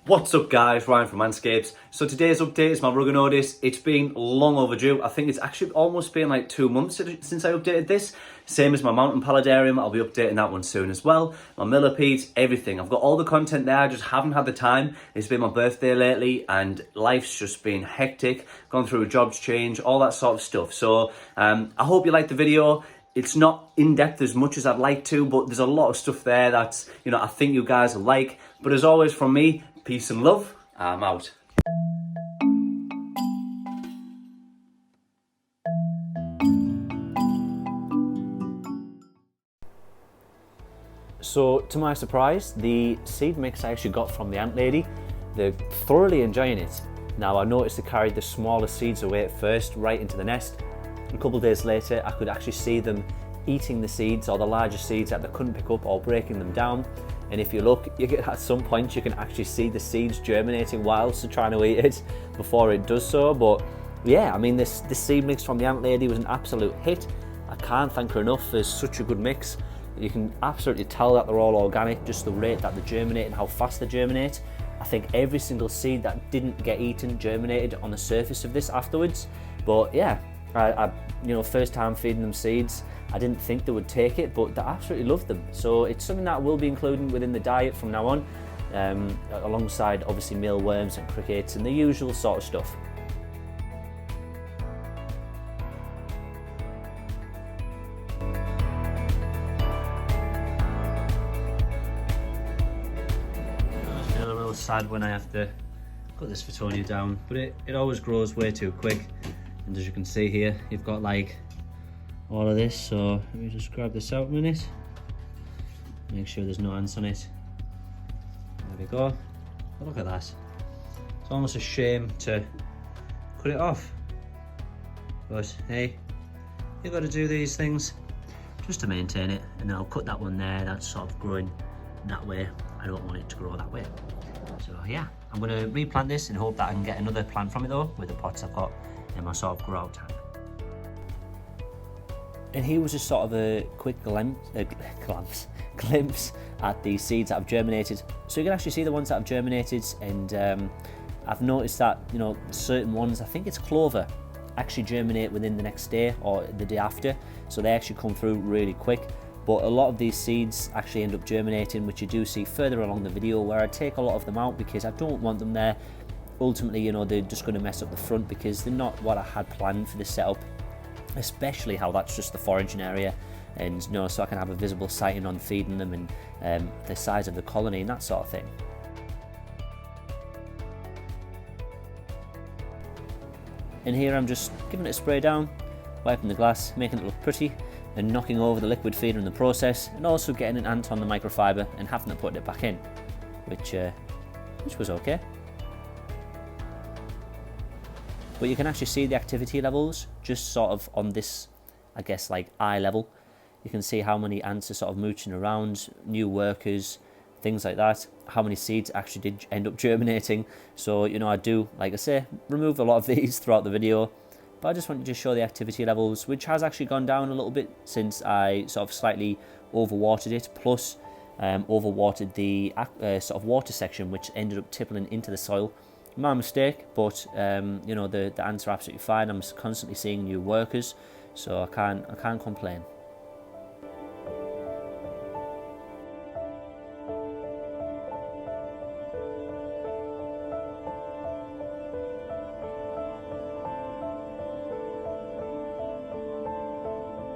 What's up guys, Ryan from Antscapes. So today's update is my Ruginodis. It's been long overdue. I think it's actually almost been like 2 months since I updated this. Same as my mountain paludarium, I'll be updating that one soon as well. My millipedes, everything. I've got all the content there, I just haven't had the time. It's been my birthday lately and life's just been hectic. Gone through a jobs change, all that sort of stuff. So I hope you liked the video. It's not in-depth as much as I'd like to, but there's a lot of stuff there that's, I think you guys will like. But as always from me, peace and love. I'm out. So, to my surprise, the seed mix I actually got from the ant lady, they're thoroughly enjoying it. Now, I noticed they carried the smaller seeds away at first, right into the nest. A couple of days later, I could actually see them eating the seeds, or the larger seeds that they couldn't pick up, or breaking them down. And if you look, at some point you can actually see the seeds germinating whilst they're trying to eat it before it does so. But yeah, I mean, this seed mix from the ant lady was an absolute hit. I can't thank her enough for such a good mix. You can absolutely tell that they're all organic, just the rate that they germinate and how fast they germinate. I think every single seed that didn't get eaten germinated on the surface of this afterwards. But yeah, I first time feeding them seeds, I didn't think they would take it, but they absolutely loved them. So it's something that I will be including within the diet from now on, alongside obviously mealworms and crickets and the usual sort of stuff. I feel a little sad when I have to cut this Fittonia down, but it always grows way too quick. And as you can see here, you've got like all of this, so let me just grab this out a minute, make sure there's no ants on it. There we go. Oh, look at that. It's almost a shame to cut it off, but hey, you've got to do these things just to maintain it. And then I'll cut that one there, that's sort of growing that way. I don't want it to grow that way. So yeah, I'm going to replant this and hope that I can get another plant from it though, with the pots I've got in my sort of grow out tank. And here was just sort of a quick glimpse at the seeds that have germinated. So you can actually see the ones that have germinated, and I've noticed that, certain ones, I think it's clover, actually germinate within the next day or the day after. So they actually come through really quick. But a lot of these seeds actually end up germinating, which you do see further along the video, where I take a lot of them out because I don't want them there. Ultimately, they're just going to mess up the front because they're not what I had planned for this setup. Especially how that's just the foraging area, and so I can have a visible sighting on feeding them and the size of the colony and that sort of thing. And here I'm just giving it a spray down, wiping the glass, making it look pretty, and knocking over the liquid feeder in the process, and also getting an ant on the microfiber and having to put it back in, which was okay. But you can actually see the activity levels just sort of on this, I guess, like eye level. You can see how many ants are sort of mooching around, new workers, things like that, how many seeds actually did end up germinating. So, I do, like I say, remove a lot of these throughout the video, but I just wanted to show the activity levels, which has actually gone down a little bit since I sort of slightly overwatered it, plus overwatered the sort of water section, which ended up tippling into the soil. My mistake, but the ants are absolutely fine. I'm constantly seeing new workers, so I can't complain.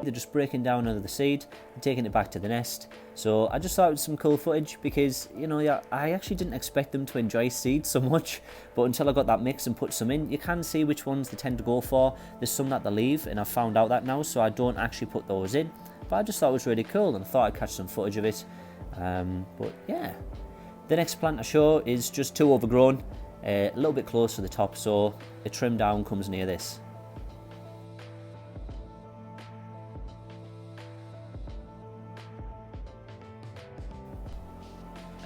They're just breaking down under the seed and taking it back to the nest. So I just thought it was some cool footage because, I actually didn't expect them to enjoy seeds so much, but until I got that mix and put some in, you can see which ones they tend to go for. There's some that they leave, and I've found out that now, so I don't actually put those in. But I just thought it was really cool, and I thought I'd catch some footage of it. But yeah, the next plant I show is just too overgrown, a little bit close to the top, so a trim down comes near this.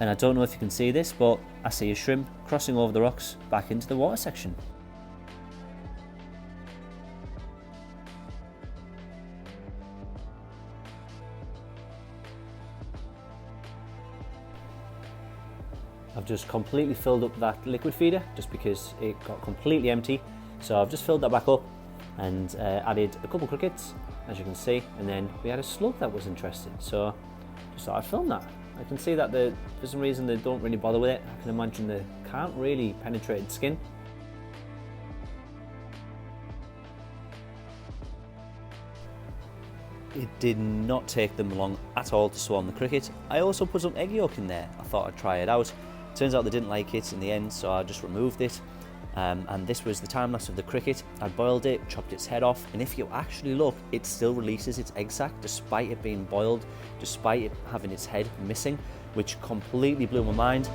And I don't know if you can see this, but I see a shrimp crossing over the rocks back into the water section. I've just completely filled up that liquid feeder just because it got completely empty. So I've just filled that back up and added a couple crickets, as you can see, and then we had a slug that was interested, so just thought I'd film that. I can see that for some reason they don't really bother with it. I can imagine they can't really penetrate the skin. It did not take them long at all to swarm the cricket. I also put some egg yolk in there. I thought I'd try it out. Turns out they didn't like it in the end, so I just removed it. And this was the time lapse of the cricket. I boiled it, chopped its head off, and if you actually look, it still releases its egg sac despite it being boiled, despite it having its head missing, which completely blew my mind.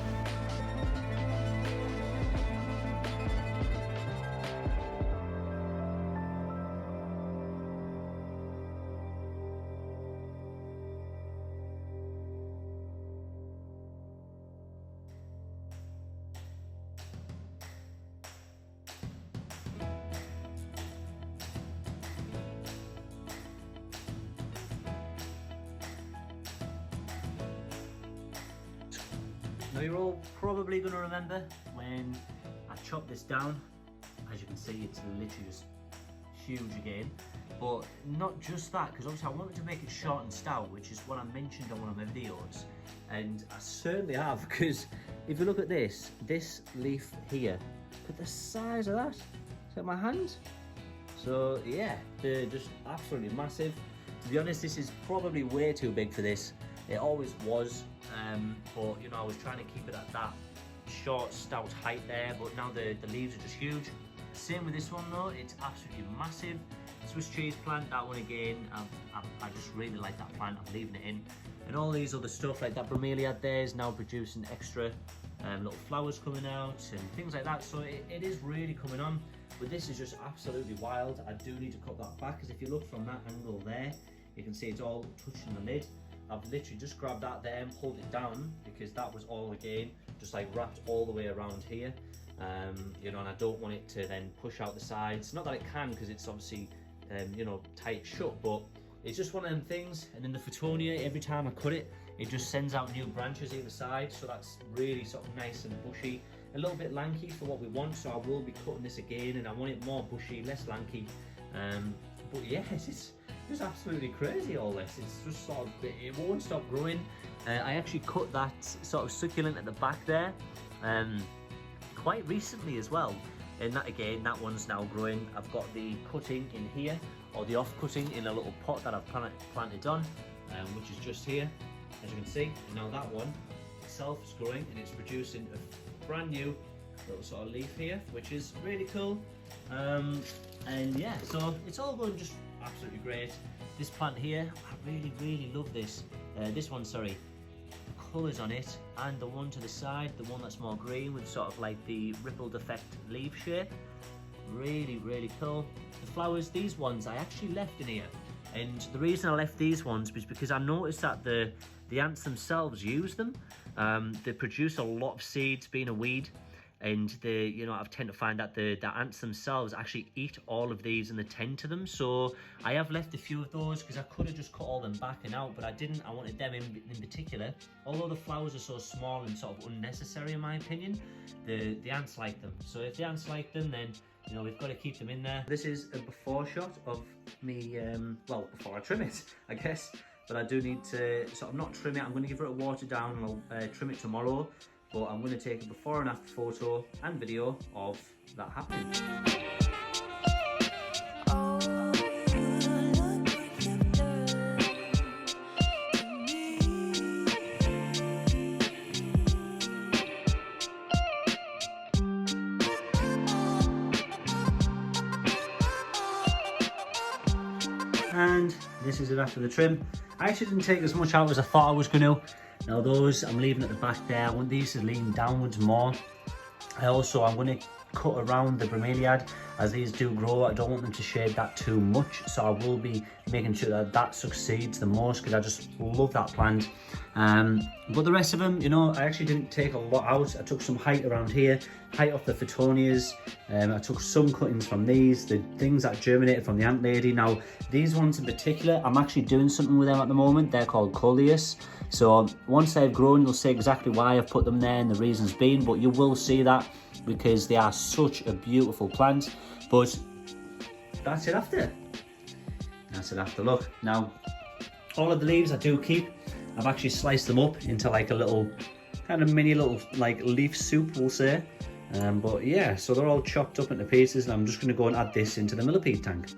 Now you're all probably going to remember when I chopped this down. As you can see, it's literally just huge again. But not just that, because obviously I wanted to make it short and stout, which is what I mentioned on one of my videos. And I certainly have, because if you look at this leaf here, look at the size of that. It's like my hand. So yeah, they're just absolutely massive. To be honest, this is probably way too big for this. It always was, but you know, I was trying to keep it at that short, stout height there, but now the leaves are just huge. Same with this one though, it's absolutely massive. Swiss cheese plant, that one again, I just really like that plant, I'm leaving it in. And all these other stuff like that bromeliad there is now producing extra little flowers coming out and things like that, so it is really coming on. But this is just absolutely wild. I do need to cut that back, because if you look from that angle there, you can see it's all touching the lid. I've literally just grabbed that there and pulled it down, because that was all again just like wrapped all the way around here, you know, and I don't want it to then push out the sides. Not that it can, because it's obviously you know, tight shut, but it's just one of them things. And then the Fittonia, every time I cut it, it just sends out new branches either side, so that's really sort of nice and bushy, a little bit lanky for what we want. So I will be cutting this again, and I want it more bushy, less lanky. But yeah, it's just absolutely crazy, all this. It's just sort of, it won't stop growing. I actually cut that sort of succulent at the back there quite recently as well, and that again, that one's now growing. I've got the cutting in here, or the off cutting in a little pot that I've planted on, which is just here, as you can see. And now that one itself is growing, and it's producing a brand new little sort of leaf here, which is really cool. And yeah, so it's all going just absolutely great. This plant here, I really love this. This one, sorry, the colours on it, and the one to the side, the one that's more green with sort of like the rippled effect leaf shape. Really cool. The flowers, these ones I actually left in here, and the reason I left these ones was because I noticed that the ants themselves use them. They produce a lot of seeds, being a weed. And you know, I tend to find that the ants themselves actually eat all of these and they tend to them. So I have left a few of those, because I could have just cut all them back and out, but I didn't. I wanted them in particular. Although the flowers are so small and sort of unnecessary in my opinion, the ants like them. So if the ants like them, then you know, we've got to keep them in there. This is a before shot of me, well, before I trim it, I guess. But I do need to sort of not trim it. I'm going to give it a water down, and I'll trim it tomorrow. But I'm going to take a before and after photo and video of that happening. And this is it after the trim. I actually didn't take as much out as I thought I was going to. Now those, I'm leaving at the back there. I want these to lean downwards more. I'm going to cut around the bromeliad as these do grow. I don't want them to shade that too much, so I will be making sure that that succeeds the most, because I just love that plant. But the rest of them, you know, I actually didn't take a lot out. I took some height around here, height off the Phytonias. I took some cuttings from these, the things that germinated from the ant lady. Now these ones in particular, I'm actually doing something with them at the moment. They're called coleus. So once they've grown, you'll see exactly why I've put them there and the reasons being, but you will see that because they are such a beautiful plant. But that's it after. That's it after. Look, now all of the leaves I do keep. I've actually sliced them up into like a little kind of mini little like leaf soup, we'll say. But yeah, so they're all chopped up into pieces, and I'm just going to go and add this into the millipede tank.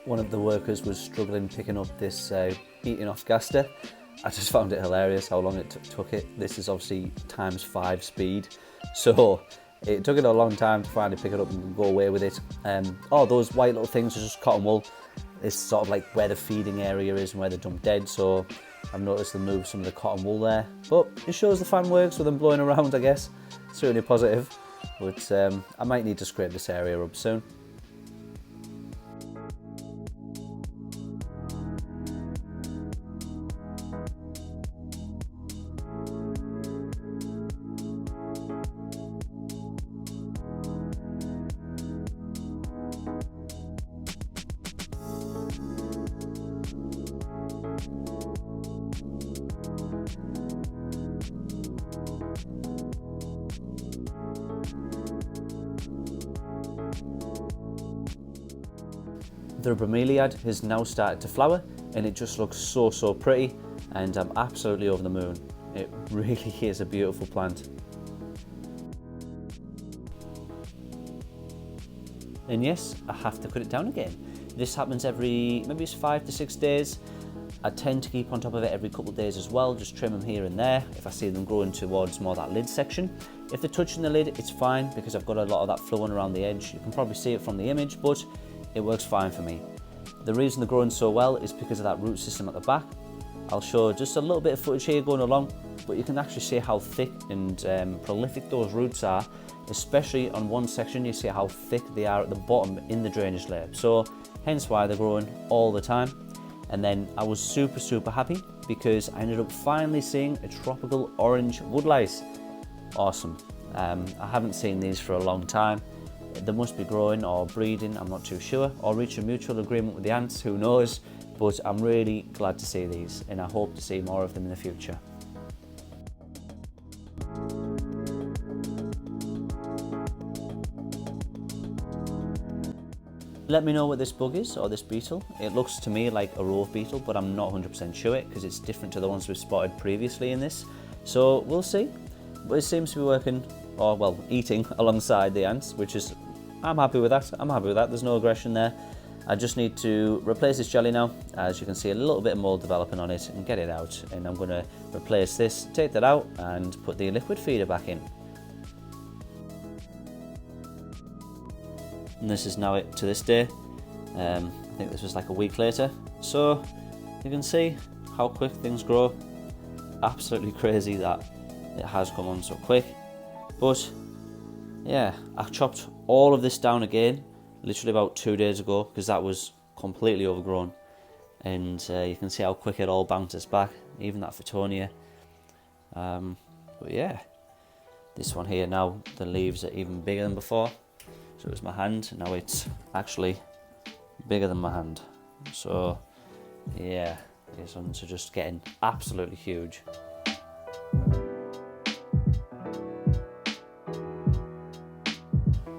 One of the workers was struggling picking up this beating off gaster. I just found it hilarious how long it took it. This is obviously ×5 speed, so it took it a long time to finally pick it up and go away with it. Oh, those white little things are just cotton wool. It's sort of like where the feeding area is and where they're dumped dead, so I've noticed them move some of the cotton wool there. But it shows the fan works with them blowing around, I guess. It's really positive, but I might need to scrape this area up soon. The bromeliad has now started to flower, and it just looks so pretty, and I'm absolutely over the moon. It really is a beautiful plant. And yes, I have to cut it down again. This happens every, maybe it's 5 to 6 days. I tend to keep on top of it every couple of days as well, just trim them here and there if I see them growing towards more that lid section. If they're touching the lid, it's fine because I've got a lot of that flowing around the edge. You can probably see it from the image, but it works fine for me. The reason they're growing so well is because of that root system at the back. I'll show just a little bit of footage here going along, but you can actually see how thick and prolific those roots are, especially on one section. You see how thick they are at the bottom in the drainage layer, so hence why they're growing all the time. And then I was super happy because I ended up finally seeing a tropical orange woodlice. Awesome. I haven't seen these for a long time. They must be growing or breeding, I'm not too sure, or reach a mutual agreement with the ants, who knows, but I'm really glad to see these, and I hope to see more of them in the future. Let me know what this bug is, or this beetle. It looks to me like a rove beetle, but I'm not 100% sure because it's different to the ones we've spotted previously in this. So we'll see, but it seems to be working, or well, eating alongside the ants, which is, I'm happy with that. There's no aggression there. I just need to replace this jelly now. As you can see, a little bit of mold developing on it, and get it out. And I'm going to replace this, take that out, and put the liquid feeder back in. And this is now it to this day. I think this was like a week later. So you can see how quick things grow. Absolutely crazy that it has come on so quick. But yeah, I chopped all of this down again literally about 2 days ago because that was completely overgrown, and you can see how quick it all bounces back, even that Phytonia. But yeah, this one here now, the leaves are even bigger than before. So it was my hand, now it's actually bigger than my hand. So Yeah, these ones are just getting absolutely huge.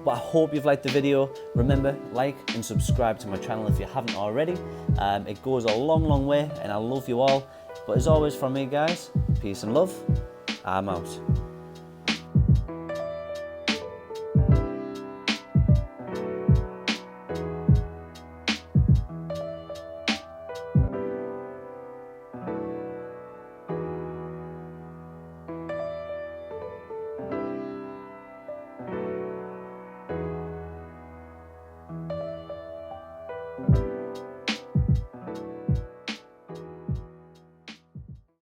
But I hope you've liked the video. Remember, like and subscribe to my channel if you haven't already. It goes a long way, and I love you all. But as always from me, guys, peace and love. I'm out.